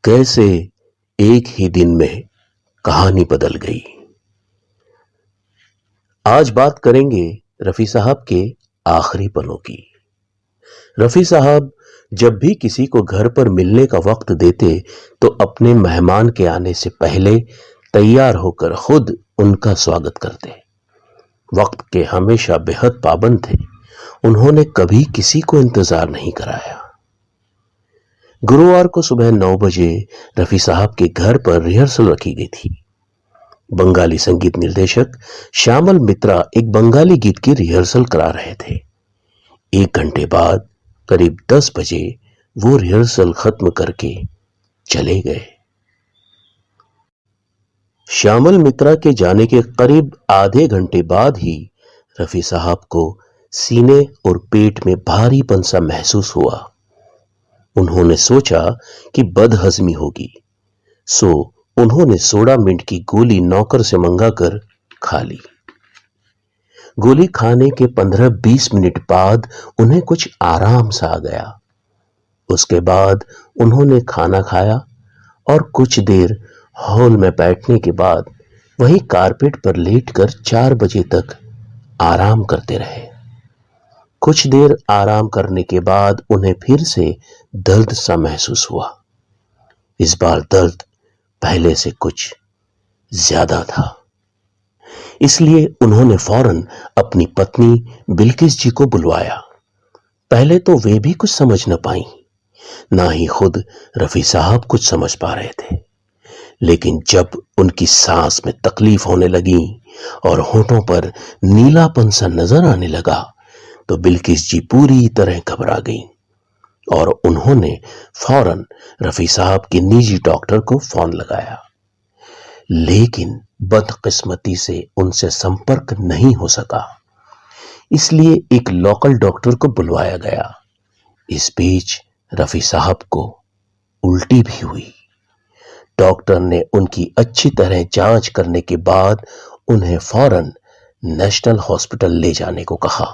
कैसे एक ही दिन में कहानी बदल गई। आज बात करेंगे रफी साहब के आखिरी पलों की। रफी साहब जब भी किसी को घर पर मिलने का वक्त देते तो अपने मेहमान के आने से पहले तैयार होकर खुद उनका स्वागत करते। वक्त के हमेशा बेहद पाबंद थे। उन्होंने कभी किसी को इंतजार नहीं कराया। गुरुवार को सुबह 9 बजे रफी साहब के घर पर रिहर्सल रखी गई थी। बंगाली संगीत निर्देशक श्यामल मित्रा एक बंगाली गीत की रिहर्सल करा रहे थे। 1 घंटे बाद करीब 10 बजे वो रिहर्सल खत्म करके चले गए। श्यामल मित्रा के जाने के करीब आधे घंटे बाद ही रफी साहब को सीने और पेट में भारीपन सा महसूस हुआ। उन्होंने सोचा कि बदहजमी होगी, सो उन्होंने सोडा मिंट की गोली नौकर से मंगाकर खा ली। गोली खाने के 15-20 मिनट बाद उन्हें कुछ आराम सा आ गया। उसके बाद उन्होंने खाना खाया और कुछ देर हॉल में बैठने के बाद वहीं कारपेट पर लेटकर 4 बजे तक आराम करते रहे। कुछ देर आराम करने के बाद उन्हें फिर से दर्द सा महसूस हुआ। इस बार दर्द पहले से कुछ ज्यादा था। इसलिए उन्होंने फौरन अपनी पत्नी बिल्किस जी को बुलवाया। पहले तो वे भी कुछ समझ न पाई, ना ही खुद रफी साहब कुछ समझ पा रहे थे। लेकिन जब उनकी सांस में तकलीफ होने लगी और होठों पर नीलापन सा नजर आने लगा तो बिल्किस जी पूरी तरह घबरा गईं और उन्होंने फौरन रफी साहब के निजी डॉक्टर को फोन लगाया। लेकिन बदकिस्मती से उनसे संपर्क नहीं हो सका, इसलिए एक लोकल डॉक्टर को बुलवाया गया। इस बीच रफी साहब को उल्टी भी हुई। डॉक्टर ने उनकी अच्छी तरह जांच करने के बाद उन्हें फौरन नेशनल हॉस्पिटल ले जाने को कहा।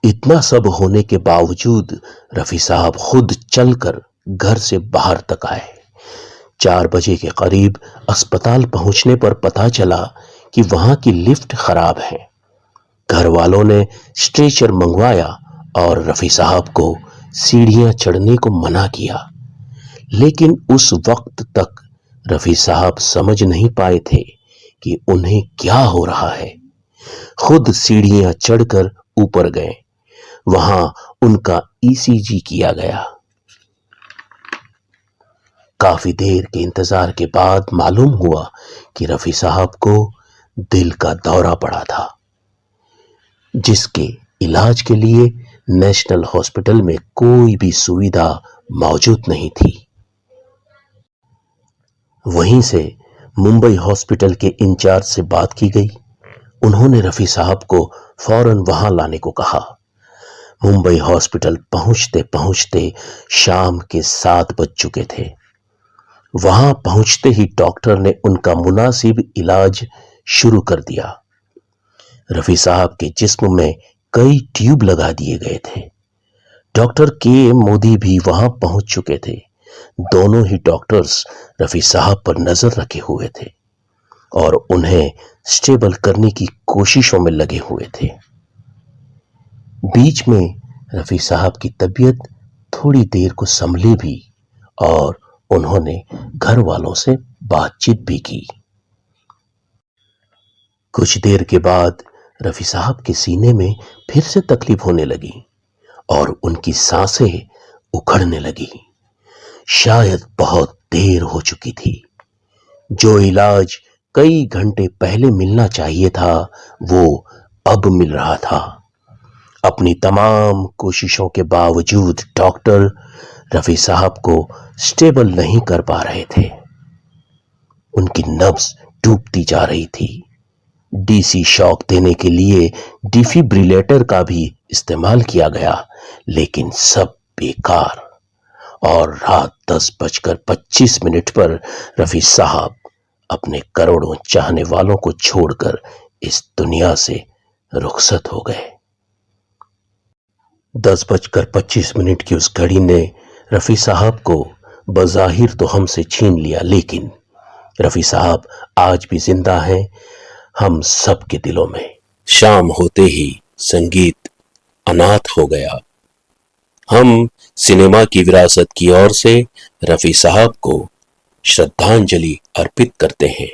इतना सब होने के बावजूद रफी साहब खुद चलकर घर से बाहर तक आए। 4 बजे के करीब अस्पताल पहुंचने पर पता चला कि वहां की लिफ्ट खराब है। घर वालों ने स्ट्रेचर मंगवाया और रफी साहब को सीढ़ियां चढ़ने को मना किया। लेकिन उस वक्त तक रफी साहब समझ नहीं पाए थे कि उन्हें क्या हो रहा है। खुद सीढ़ियां चढ़कर ऊपर गए। वहां उनका ईसीजी किया गया। काफी देर के इंतजार के बाद मालूम हुआ कि रफी साहब को दिल का दौरा पड़ा था, जिसके इलाज के लिए नेशनल हॉस्पिटल में कोई भी सुविधा मौजूद नहीं थी। वहीं से मुंबई हॉस्पिटल के इंचार्ज से बात की गई। उन्होंने रफी साहब को फौरन वहां लाने को कहा। मुंबई हॉस्पिटल पहुंचते पहुंचते शाम के 7 बज चुके थे। वहां पहुंचते ही डॉक्टर ने उनका मुनासिब इलाज शुरू कर दिया। रफी साहब के जिस्म में कई ट्यूब लगा दिए गए थे। डॉक्टर के मोदी भी वहां पहुंच चुके थे। दोनों ही डॉक्टर्स रफी साहब पर नजर रखे हुए थे और उन्हें स्टेबल करने की कोशिशों में लगे हुए थे। बीच में रफी साहब की तबीयत थोड़ी देर को संभली भी और उन्होंने घर वालों से बातचीत भी की। कुछ देर के बाद रफी साहब के सीने में फिर से तकलीफ होने लगी और उनकी सांसें उखड़ने लगी। शायद बहुत देर हो चुकी थी। जो इलाज कई घंटे पहले मिलना चाहिए था वो अब मिल रहा था। अपनी तमाम कोशिशों के बावजूद डॉक्टर रफी साहब को स्टेबल नहीं कर पा रहे थे। उनकी नब्ज डूबती जा रही थी। डीसी शॉक देने के लिए डिफिब्रिलेटर का भी इस्तेमाल किया गया, लेकिन सब बेकार। और रात 10:25 पर रफी साहब अपने करोड़ों चाहने वालों को छोड़कर इस दुनिया से रुखसत हो गए। 10:25 की उस घड़ी ने रफी साहब को बज़ाहिर तो हमसे छीन लिया, लेकिन रफी साहब आज भी जिंदा हैं हम सब के दिलों में। शाम होते ही संगीत अनाथ हो गया। हम सिनेमा की विरासत की ओर से रफी साहब को श्रद्धांजलि अर्पित करते हैं।